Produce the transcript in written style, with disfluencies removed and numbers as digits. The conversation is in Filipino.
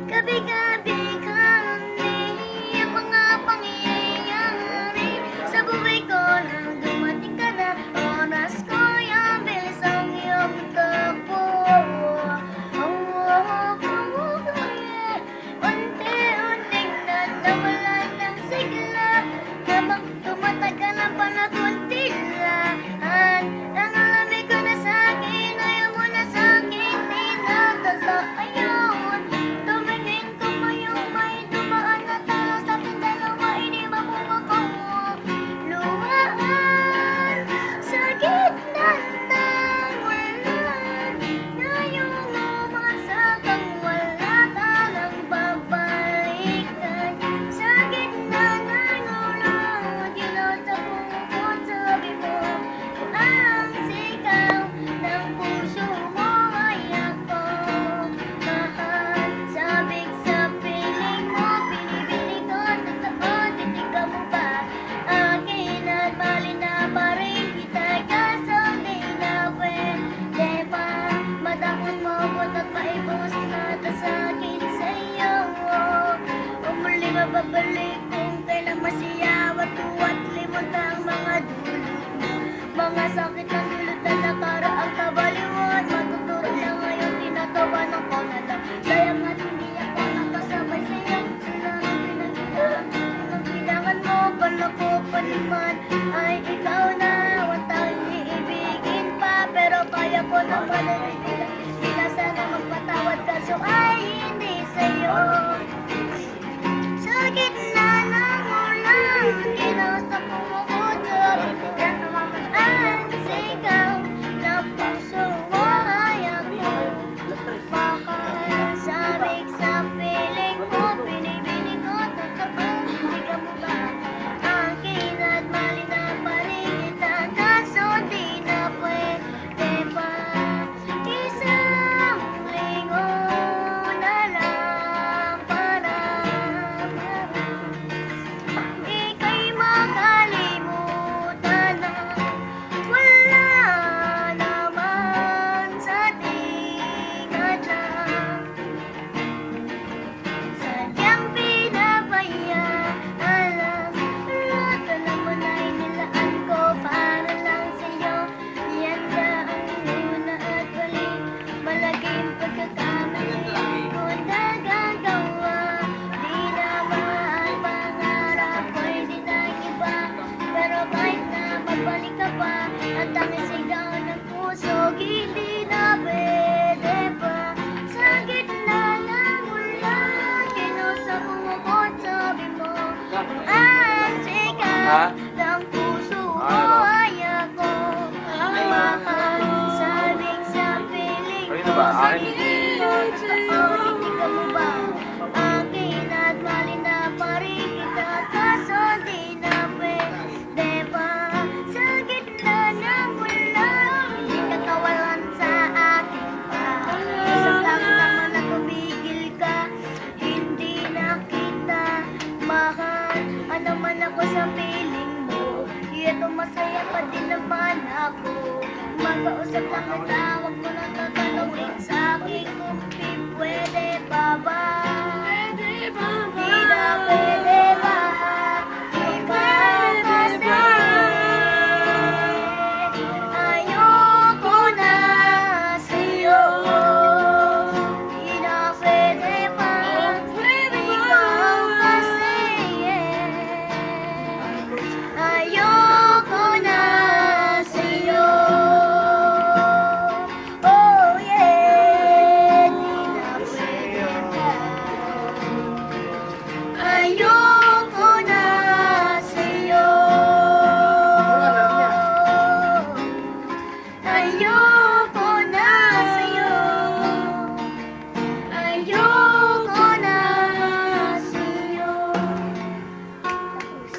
Gabi-gabi kami ang mga pangyayari sa buhay ko nang dumating ka na. Oras ko yung bilis ang iyong takbo. Unti-unting nawalan ng sigla habang tumatagal ang panahon tilaan. Ang lamig ko na sa'kin, ayaw mo na sa'kin, di na totoo. Tumingin ko ngayong may dumaan na talo sa ating dalawa, hindi makukuha. Luhaan sa gitna ng walan, ngayong umasa kang wala talang babalikan. Sa gitna ng ulan, kinatapong ko, sabi mo, ang sigaw ng puso mo ay ako. Mahal, sabik sa piling mo, binibili ko, totoo, titigaw mo ba? Akin at malina pa rin kita, kaso di na pwede pa. Matapos mo at maibos na tasakit sa'yo. Umuli mababalik kung kailan masiyaw at tuwat limot ang mga dulot mo. Mga sakit ng dulot na nakaraang kabaliwan, matuturo na ngayon, tinatawanan ko na lang. Sayang at hindi ako nakasabay sa'yo. Ang kailangan mo, kala ko pa naman ay ikaw na. Huwag tayong iibigin pa, pero kaya ko naman ay sila sana magpatawad, kaso ay hindi sa'yo. Sa gitna ng ulan, kinausap mo ako, sabi ko na ang sigaw ng puso mo ay ako. Mahal, sabik sa piling mo, binibini ko, totoo, hindi ka mo ba? Akin at malina pa rin kita, kaso di na pwede pa. Isang linggo na lang para ika'y makalimutan na wala naman sa ating hadlang. Sadyang pinabayaan lang, lahat alam mo na inilaan ko para lang sa'yo. Ihandaan muna at balik, malaging pagkakamali ko nagagawa. Di naman pangarap ko hindi na iba, pero kahit na magbalik ka pa, ang tanging sigaw ng puso, hindi na pwede pa. Sa gitna ng ulan, kinusap mo ako at sabi mo, ang sigaw ng puso mo ay ako. Mahal, sabik sa piling Kanino mo, ba? Akin? sabihin mo, totoo, hindi ka mo ba? Akin at malina pa rin kita, kaso di na pwede pa. Sa gitna ng ulan, hindi ka kawalan sa akin pa. Isang lang naman na tumigil ka, hindi na kita mahal. Ano man ako sa piling mo, ito masaya pa din naman ako. Magkausap lang kita, wag mo na